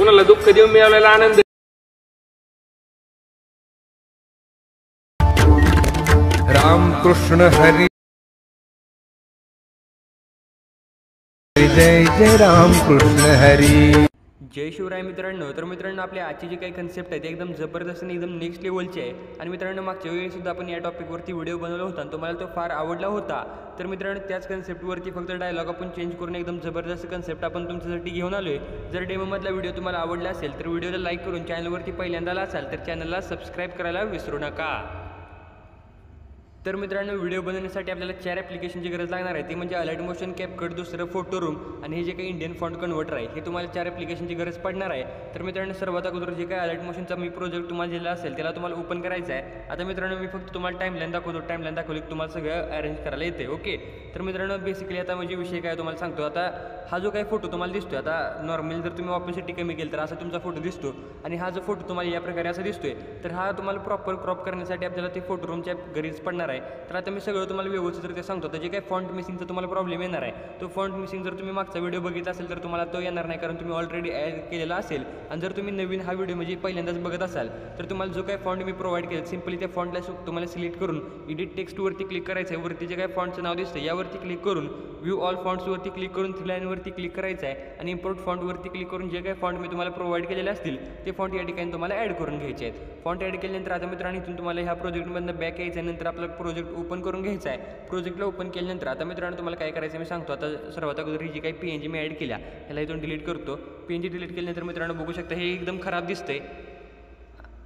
कुणाला दुःख देऊन मिळवलेला आनंद। रामकृष्ण हरी जय जय रामकृष्ण हरी। जय शिवराय मित्रांनो। तर मित्रांनो आपल्या आजची जी काही कन्सेप्ट आहे ते एकदम जबरदस्त आणि एकदम नेक्स्ट लेवलची आहे। आणि मित्रांनो मागच्या वेळी सुद्धा आपण या टॉपिकवरती व्हिडिओ बनवला होता आणि तुम्हाला तो फार आवडला होता। तर मित्रांनो त्याच कन्सेप्टवरती फक्त डायलॉग आपण चेंज करून एकदम जबरदस्त कन्सेप्ट आपण तुमच्यासाठी घेऊन आलोय। जर डेमोमधला व्हिडिओ तुम्हाला आवडला असेल तर व्हिडिओला लाईक करून चॅनलवरती पहिल्यांदा असाल तर चॅनलला सबस्क्राईब करायला विसरू नका। तर मित्रांनो व्हिडिओ बनवण्यासाठी आपल्याला 4 ॲप्लिकेशनची गरज लागणार आहे। ती म्हणजे अलाइट मोशन, कॅपकट, दुसरं फोटो रूम आणि हे जे काही इंडियन फॉन्ट कन्व्हर्टर आहे हे तुम्हाला 4 ॲप्लिकेशनची गरज पडणार आहे। तर मित्रांनो सर्वात अगोदर जे काही अलाइट मोशनचा मी प्रोजेक्ट तुम्हाला दिला असेल त्याला तुम्हाला ओपन करायचा आहे। आता मित्रांनो मी फक्त तुम्हाला टाइमलाईन दाखवतो, टाइमलाईन दाखवली की तुम्हाला सगळं अरेंज करायला येते। ओके तर मित्रांनो बेसिकली आता म्हणजे विषय काय तुम्हाला सांगतो। आता हा जो काही फोटो तुम्हाला दिसतोय, आता नॉर्मली जर तुम्ही ऑपेसिटी कमी केली तर असा तुमचा फोटो दिसतो आणि हा जो फोटो तुम्हाला या प्रकारे असा दिसतोय। तर हा तुम्हाला प्रॉपर क्रॉप करण्यासाठी आपल्याला ते फोटो रूमच्या गरज पडणार आहे। तर आता मी सगळं तुम्हाला व्यवस्थितरित्या सांगतो। तर जे काही फॉन्ट मिसिंगचा तुम्हाला प्रॉब्लेम येणार आहे तो फॉन्ट मिसिंग जर तुम्ही मागचा व्हिडिओ बघितला असेल तर तुम्हाला तो येणार नाही, कारण तुम्ही ऑलरेडी ॲड केलेला असेल। आणि जर तुम्ही नवीन हा व्हिडिओ म्हणजे पहिल्यांदाच बघत असाल तर तुम्हाला जो काही फॉन्ट मी प्रोव्हाइड केलं सिम्पली त्या फॉन्टला तुम्हाला सिलेक्ट करून एडिट टेक्स्टवरती क्लिक करायचं आहे। वरती जे काही फॉन्टचं नाव दिसतं यावरती क्लिक करून व्ह्यू ऑल फॉन्ट्सवरती क्लिक करून 3 लाईनवरती क्लिक करायचं आहे आणि इम्पोर्ट फॉन्टवरती क्लिक करून जे काही फॉन्ट मी तुम्हाला प्रोव्हाइड केलेले असतील ते फॉन्ट या ठिकाणी तुम्हाला ॲड करून घ्यायचे आहेत। फॉन्ट ॲड केल्यानंतर आता मित्रांनो इथून तुम्हाला ह्या प्रोजेक्टमधनं बॅक यायचं आहे। नंतर आपला प्रोजेक्ट ओपन करून घ्यायचा आहे। प्रोजेक्टला ओपन केल्यानंतर आता मित्रांनो तुम्हाला काय करायचं मी सांगतो। आता सर्वात अगोदर ही जी काही PNG मी ॲड केल्या ह्याला इथून डिलीट करतो। PNG डिलीट केल्यानंतर मित्रांनो बघू शकता हे एकदम खराब दिसतंय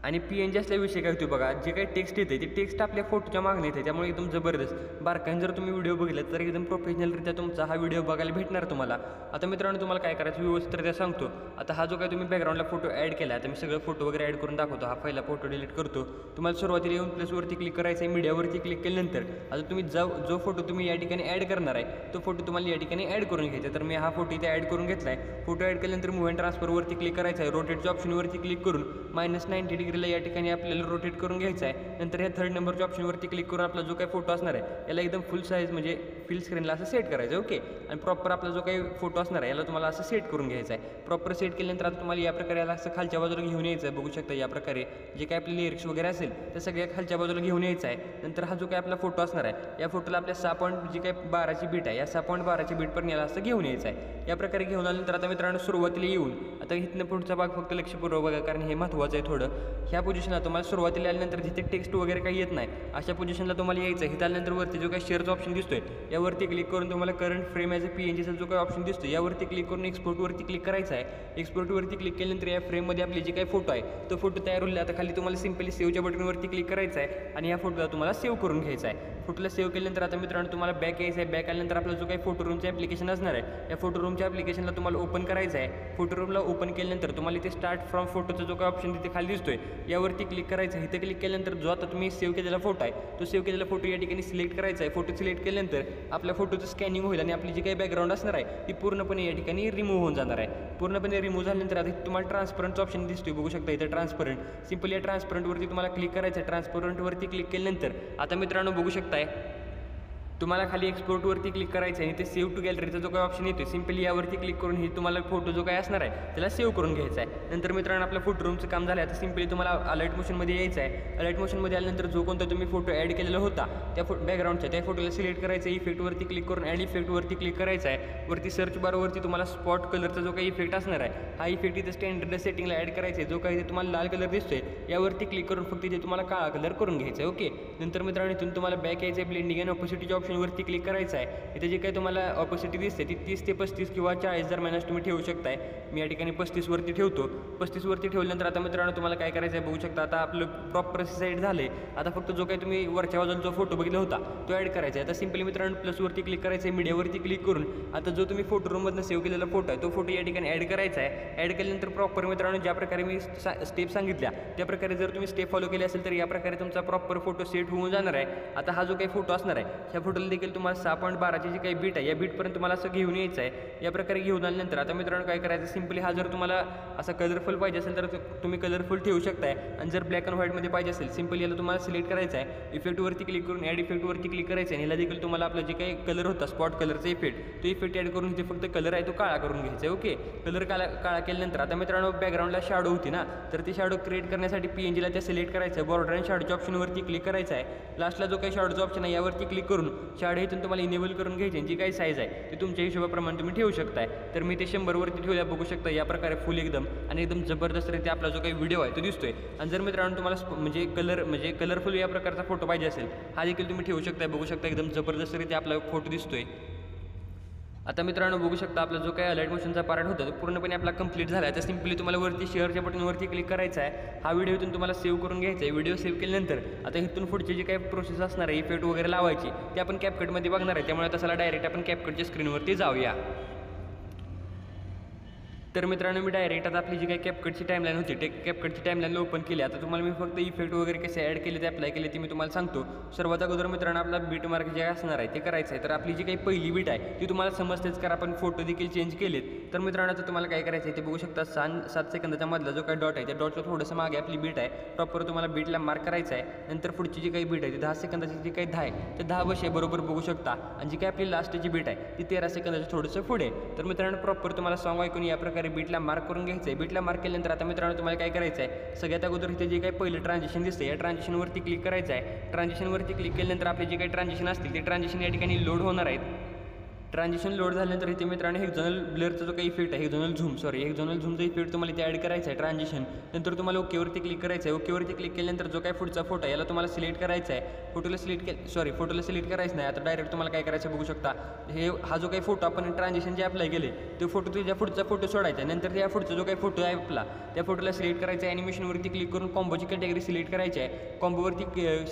आणि PNG असल्याविषयी काय होते बघा, जे काही टेक्स्ट येते ते टेक्स्ट आपल्या फोटोच्या मागणी येते, त्यामुळे एकदम जबरदस्त बारकाईने जर तुम्ही व्हिडिओ बघितला तर एकदम प्रोफेशनलरित्या तुमचा हा व्हिडिओ बघायला भेटणार तुम्हाला। आता मित्रांनो तुम्हाला काय करायचं व्यवस्थितरित्या सांगतो। आता हा जो काही तुम्ही बॅकग्राऊंडला फोटो ॲड केला आता मी सगळं फोटो वगैरे ॲड करून दाखवतो। हा पहिला फोटो डिलीट करतो। तुम्हाला सुरुवातीला येऊन प्लसवरती क्लिक करायचं आहे, मीडियावरती क्लिक केल्यानंतर आता तुम्ही जो फोटो तुम्ही या ठिकाणी ॲड करणार आहे तो फोटो तुम्हाला या ठिकाणी ॲड करून घ्यायचा। तर मी हा फोटो इथे ॲड करून घेतला आहे। फोटो ॲड केल्यानंतर मूव्ह अँड ट्रान्सफरवरती क्लिक करायचं आहे। रोटेटच्या ऑप्शनवरती क्लिक करून -90 डिग्रीला या ठिकाणी आपल्याला रोटेट करून घ्यायचा आहे। नंतर ह्या 3rd नंबरच्या ऑप्शनवरती क्लिक करून आपला जो काही फोटो असणार आहे याला एकदम फुल साईज म्हणजे फुल स्क्रीनला असं सेट करायचं। ओके आणि प्रॉपर आपला जो काही फोटो असणार आहे याला तुम्हाला असं सेट करून घ्यायचा आहे। प्रॉपर सेट केल्यानंतर आता तुम्हाला या प्रकारे याला असं खालच्या बाजूला घेऊन यायचं आहे। बघू शकता या प्रकारे जे काही आपले लिरिक्स वगैरे असेल ते सगळ्या खालच्या बाजूला घेऊन यायचं आहे। नंतर हा जो काही आपला फोटो असणार आहे या फोटोला आपल्या 6 जी काही 12ची बीट आहे या 6.12ची बीटपर्यंत याला असं घेऊन यायचं आहे। या प्रकारे घेऊन आल्यानंतर आता मित्रांनो सुरुवातीला येऊन आता इथनं पुढचा भाग फक्त लक्षपूर्वक बघा, कारण हे महत्त्वाचं आहे थोडं। ह्या पोझिशनला तुम्हाला सुरुवातीला आल्यानंतर जिथे टेक्स्ट वगैरे काही येत नाही अशा पोझिशनला तुम्हाला यायचं आहे। त्यानंतर वरती जो काही शेअरचा ऑप्शन दिसतोय यावरती क्लिक करून तुम्हाला करंट फ्रेम ॲज अ PNGचा जो काही ऑप्शन दिसतो यावरती क्लिक करून एक्सपोर्टवरती क्लिक करायचं आहे। एक्सपोर्टवरती क्लिक केल्यानंतर या फ्रेममध्ये आपली जे काही फोटो आहे तो फोटो तयार होईल। आता खाली तुम्हाला सिम्पली सेव्हच्या बटनवरती क्लिक करायचं आहे आणि या फोटोला तुम्हाला सेव्ह करून घ्यायचा आहे। फोटोला सेव्ह केल्यानंतर आता मित्रांनो तुम्हाला बॅक यायचं आहे। बॅक आल्यानंतर आपला जो काही फोटो रूमचं ॲप्लिकेशन असणार आहे या फोटो रूमच्या ॲप्लिकेशनला तुम्हाला ओपन करायचं आहे। फोटो रूमला ओपन केल्यानंतर तुम्हाला इथे स्टार्ट फ्रॉम फोटोचा जो काही ऑप्शन तिथे खाली दिसतोय यावरती क्लिक करायचं आहे। इथे क्लिक केल्यानंतर जो आता तुम्ही सेव्ह केलेला फोटो आहे तो सेव्ह केलेला फोटो या ठिकाणी सिलेक्ट करायचा आहे। फोटो सिलेक्ट केल्यानंतर आपल्या फोटोचं स्कॅनिंग होईल आणि आपली जी काही बॅकग्राऊंड असणार आहे ती पूर्णपणे या ठिकाणी रिमूव्ह होऊन जाणार आहे। पूर्णपणे रिमूव्ह झाल्यानंतर आता तुम्हाला ट्रान्सपरंटचा ऑप्शन दिसतोय, बघू शकता इथे ट्रान्सपरंट। सिम्पली या ट्रान्सपरंटवरती तुम्हाला क्लिक करायचं आहे। ट्रान्सपरंटवरती क्लिक केल्यानंतर आता मित्रांनो बघू शकताय तुम्हाला खाली एक्सपोर्टवरती क्लिक करायचं आहे आणि ते सेव्ह टू गॅलरीचा जो काही ऑप्शन येतो सिम्पली यावरती क्लिक करून ही तुम्हाला फोटो जो काही असणार आहे त्याला सेव्ह करून घ्यायचा आहे। नंतर मित्रांनो आपलं फोटो रूमचं काम झालं आहे। आता सिम्पली तुम्हाला अलाइट मोशनमध्ये यायचं आहे। अलाइट मोशनमध्ये आल्यानंतर जो कोणता तुम्ही फोटो ॲड केलेला होता त्या बॅकग्राऊंडच्या त्या फोटोला सिलेक्ट करायचं आहे। इफेक्टवरती क्लिक करून ॲड इफेक्टवरती क्लिक करायचं आहे। वरती सर्च बारवरती तुम्हाला स्पॉट कलरचा जो काही इफेक्ट असणार आहे हा इफेक्ट इथे स्टँडर्ड सेटिंगला ॲड करायचा आहे। जो काही तुम्हाला लाल कलर दिसतोय यावरती क्लिक करून फक्त इथे तुम्हाला काळा कलर करून घ्यायचा आहे। ओके नंतर मित्रांनो इथून तुम्हाला बॅक यायचं आहे। ब्लेंडिंग अँड ऑपोसिटीच्या ऑप्शनवरती क्लिक करायचं आहे। इथे जे काही तुम्हाला ऑपोसिटी दिसते ती 30 ते 35 किंवा 40 दरम्यानच तुम्ही ठेवू शकताय। मी या ठिकाणी 35 वरती ठेवतो। 35 वरती ठेवल्यानंतर आता मित्रांनो तुम्हाला काय करायचं आहे बघू शकता। आता आपलं प्रॉपर सेट झाले। आता फक्त जो काही तुम्ही वरच्या बाजूला जो फोटो बघितला होता तो ॲड करायचा आहे। आता सिम्पली मित्रांनो प्लसवरती क्लिक करायचं आहे, मीडियावरती क्लिक करून आता जो तुम्ही फोटो रूममधनं सेव्ह केलेला फोटो आहे तो फोटो या ठिकाणी ॲड करायचा आहे। ॲड केल्यानंतर प्रॉपर मित्रांनो ज्या प्रकारे मी स्टेप सांगितल्या त्या प्रकारे जर तुम्ही स्टेप फॉलो केली असेल तर या प्रकारे तुमचा प्रॉपर फोटो सेट होऊन जाणार आहे। आता हा जो काही फोटो असणार आहे ह्या टोटल देखील तुम्हाला 6.12ची जी काही बीट आहे या बीटपर्यंत तुम्हाला असं घेऊन यायचं आहे. या प्रकारे घेऊन आल्यानंतर आता मित्रांनो काय करायचं, सिम्पली हा जर तुम्हाला असा कलरफुल पाहिजे असेल तर तुम्ही कलरफुल ठेवू शकताय आणि जर ब्लॅक अँड व्हाईटमध्ये पाहिजे असेल सिम्पली याला तुम्हाला सिलेक्ट करायचं आहे. इफेक्टवरती क्लिक करून ॲड इफेक्टवरती क्लिक करायचं आहे आणि याला देखील तुम्हाला आपला जे काही कलर होता स्पॉट कलरचा इफेक्ट तो इफेक्ट ॲड करून इथे फक्त कलर आहे तो काळा करून घ्यायचा आहे. ओके, कलर काळा केल्यानंतर आता मित्रांनो बॅकग्राऊंडला शॅडो होती ना, तर ती शॅडो क्रिएट करण्यासाठी PNGला त्या सिलेक्ट करायचं आहे. बॉर्डर आणि शॅडोच्या ऑप्शनवरती क्लिक करायचं आहे. लास्टला जो काही शॅडोचा ऑप्शन आहे यावरती क्लिक करून शॅडो इथून तुम्हाला इनेबल करून घ्यायची. जी काही साईज आहे ती तुमच्या हिशोबाप्रमाणे तुम्ही ठेवू शकताय. तर मी ते 100वरती ठेवल्या बघू शकता या प्रकारे फुल एकदम आणि एकदम जबरदस्तरीत्या आपला जो काही व्हिडिओ आहे तो दिसतोय. आणि जर मित्रांनो तुम्हाला म्हणजे कलरफुल या प्रकारचा फोटो पाहिजे असेल हा देखील तुम्ही ठेवू शकता. बघू शकता एकदम जबरदस्तरीत्या आपला फोटो दिसतोय. आता मित्रांनो बघू शकता आपला जो काही अलाइट मोशनचा पार्ट होता तो पूर्णपणे आपला कंप्लीट झाला आहे. तर सिम्पली तुम्हाला वरती शेअरच्या बटनवरती क्लिक करायचं आहे. हा व्हिडिओ इथून तुम्हाला सेव्ह करून घ्यायचा आहे. व्हिडिओ सेव्ह केल्यानंतर आता इथून पुढची जी काही प्रोसेस असणार आहे इफेक्ट वगैरे लावायची ते आपण कॅपकटमध्ये बघणार आहे. त्यामुळे तसाला डायरेक्ट आपण कॅपकटच्या स्क्रीनवरती जाऊया. तर मित्रांनो मी डायरेक्ट आता आपली जी काही कॅपकटची टाईमलाईन होती ते कॅपकटची टाईमलाईन ओपन केली. आता तुम्हाला मी फक्त इफेक्ट वगैरे कसे ॲड केले ते अप्लाय केले ते मी तुम्हाला सांगतो. सर्वात अगोदर मित्रांनो आपला बीट मार्क जे असणार आहे ते करायचं आहे. तर आपली जी काही पहिली बीट आहे ती तुम्हाला समजतेच कारण आपण फोटो देखील चेंज केलेत. तर मित्रांनो आता तुम्हाला काय करायचं आहे ते बघू शकता. 7 सेकंदाच्या मधला जो काही डॉट आहे त्या डॉटच्या थोडंसं मागे आपली बीट आहे प्रॉपर तुम्हाला बीटला मार्क करायचं आहे. नंतर पुढची जी काही बीट आहे ती 10 सेकंदाची जी काही 10 आहे ते 10 बसे बरोबर बघू शकता. आणि जी काही आपली लास्टची बीट आहे ती 13 सेकंदाच्या थोडंसं पुढे. तर मित्रांनो प्रॉपर तुम्हाला सॉंग ऐकून या प्रकारे बीटला मार्क करून घ्यायचं आहे. बीटला मार्क केल्यानंतर आता मित्रांनो तुम्हाला काय करायचं आहे, सगळ्यात अगोदर इथे जे काही पहिलं ट्रान्झिशन दिसते या ट्रान्झिशनवरती क्लिक करायचं आहे. ट्रान्झिशनवरती क्लिक केल्यानंतर आपले जे काही ट्रान्झिशन असतील ते ट्रान्झिशन या ठिकाणी लोड होणार आहेत. ट्रान्झिशन लोड झाल्यानंतर इथे मित्रांनो हेक्झोनल ब्लरचा जो काही इफेक्ट आहे हेक्झोनल झूमचा इफेक्ट तुम्हाला इथे ॲड करायचा आहे ट्रान्झिशन. नंतर तुम्हाला ओकेवरती क्लिक करायचं आहे. ओकेवरती क्लिक केल्यानंतर जो काही पुढचा फोटो आहे याला तुम्हाला सिलेक्ट करायचा आहे. फोटोला सिलेक्ट करायचं नाही. आता डायरेक्ट तुम्हाला काय करायचं बघू शकता. हा जो काही फोटो आपण ट्रान्झिशन जे अप्लाय केले ते फोटो तुझ्या पुढचा फोटो सोडायचा आहे. नंतर त्या पुढचा जो काही फोटो आहे आपला त्या फोटोला सिलेक्ट करायचा आहे. ॲनिमेशनवरती क्लिक करून कॉम्बोची कॅटेगरी सिलेक्ट करायची आहे. कॉम्बोवरती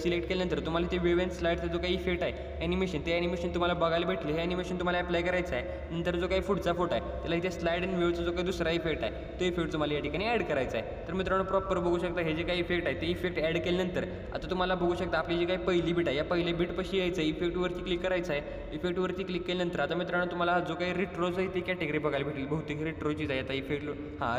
सिलेक्ट केल्यानंतर तुम्हाला ते वेव्ह अँड स्लाईडचा जो काही इफेक्ट आहे ॲनिमेशन ते ॲनिमेशन तुम्हाला बघायला भेटले. हे ॲनिमेशन तुम्हाला अप्लाय करायचं आहे. नंतर जो काही पुढचा फोटो आहे त्याला इथे स्लाइड अँड वेव्हचा जो काही दुसरा इफेक्ट आहे तो इफेक्ट तुम्हाला या ठिकाणी ॲड करायचा आहे. तर मित्रांनो प्रॉपर बघू शकता हे जे काही इफेक्ट आहे ते इफेक्ट ॲड केल्यानंतर आता तुम्हाला बघू शकता आपली जी काही पहिली बीट आहे या पहिल्या बीटपाशी यायचं आहे. इफेक्टवरती क्लिक करायचं आहे. इफेक्टवरती क्लिक केल्यानंतर आता मित्रांनो तुम्हाला जो काही रिट्रोज आहे ती कॅटेगरी बघायला भेटेल. बहुतेक रिट्रोचीच आहे आता इफेक्ट.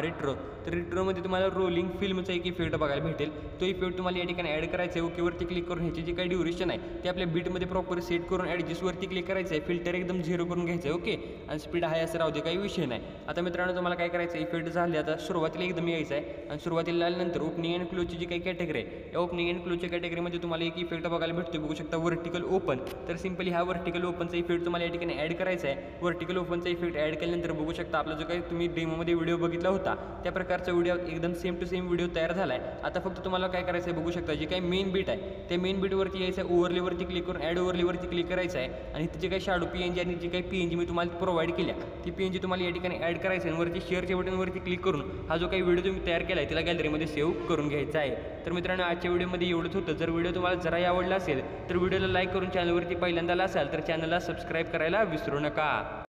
रिट्रो. तर रिट्रोमध्ये तुम्हाला रोलिंग फिल्मचा एक इफेक्ट बघायला भेटेल. तो इफेक्ट तुम्हाला या ठिकाणी ॲड करायचा आहे. ओकेवरती क्लिक करून ह्याची जी काही ड्युरेशन आहे ते आपल्या बीटमध्ये प्रॉपर सेट करून ॲडजस्टवरती क्लिक करायचं आहे. फिल्टर एकदम 0 करून घ्यायचं आहे. ओके, आणि स्पीड हाय असं राहू दे, काही विषय नाही. आता मित्रांनो तुम्हाला काय करायचं आहे, इफेक्ट झाले आता सुरुवातीला एकदम यायचं आहे आणि सुरुवातीला आल्यानंतर ओपनिंग अँड क्लोजची जी काही कॅटेगरी आहे या ओपनिंग अँड क्लोजच्या कॅटेगरीमध्ये तुम्हाला एक इफेक्ट बघायला भेटतो. बघू शकता व्हर्टिकल ओपन. तर सिम्पली हा व्हर्टिकल ओपनचा इफेक्ट तुम्हाला या ठिकाणी ॲड करायचा आहे. व्हर्टिकल ओपनचा इफेक्ट ॲड केल्यानंतर बघू शकता आपला जो काही तुम्ही डेमोमध्ये व्हिडिओ बघितला होता त्या प्रकारचा व्हिडिओ एकदम सेम टू सेम व्हिडिओ तयार झाला आहे. आता फक्त तुम्हाला काय करायचं आहे बघू शकता जी काही मेन बीट आहे त्या मेन बीटवरती यायचं आहे. ओव्हरलेवरती क्लिक करून ॲड ओव्हरलेवरती क्लिक करायचं आहे आणि जे काही शॅडो PNG आणि जी काही PNG मी तुम्हाला प्रोव्हाइड केल्या ती PNG तुम्हाला या ठिकाणी ॲड करायचं आहे. वरती शेअरच्या बटनवरती क्लिक करून हा जो काही व्हिडिओ तुम्ही तयार केला आहे त्याला गॅलरीमध्ये सेव्ह करून घ्यायचा आहे. तर मित्रांनो आजच्या व्हिडिओमध्ये एवढंच होतं. जर व्हिडिओ तुम्हाला जराही आवडला असेल तर व्हिडिओला लाईक करून चॅनलवरती पहिल्यांदा असाल तर चॅनलला सबस्क्राईब करायला विसरू नका.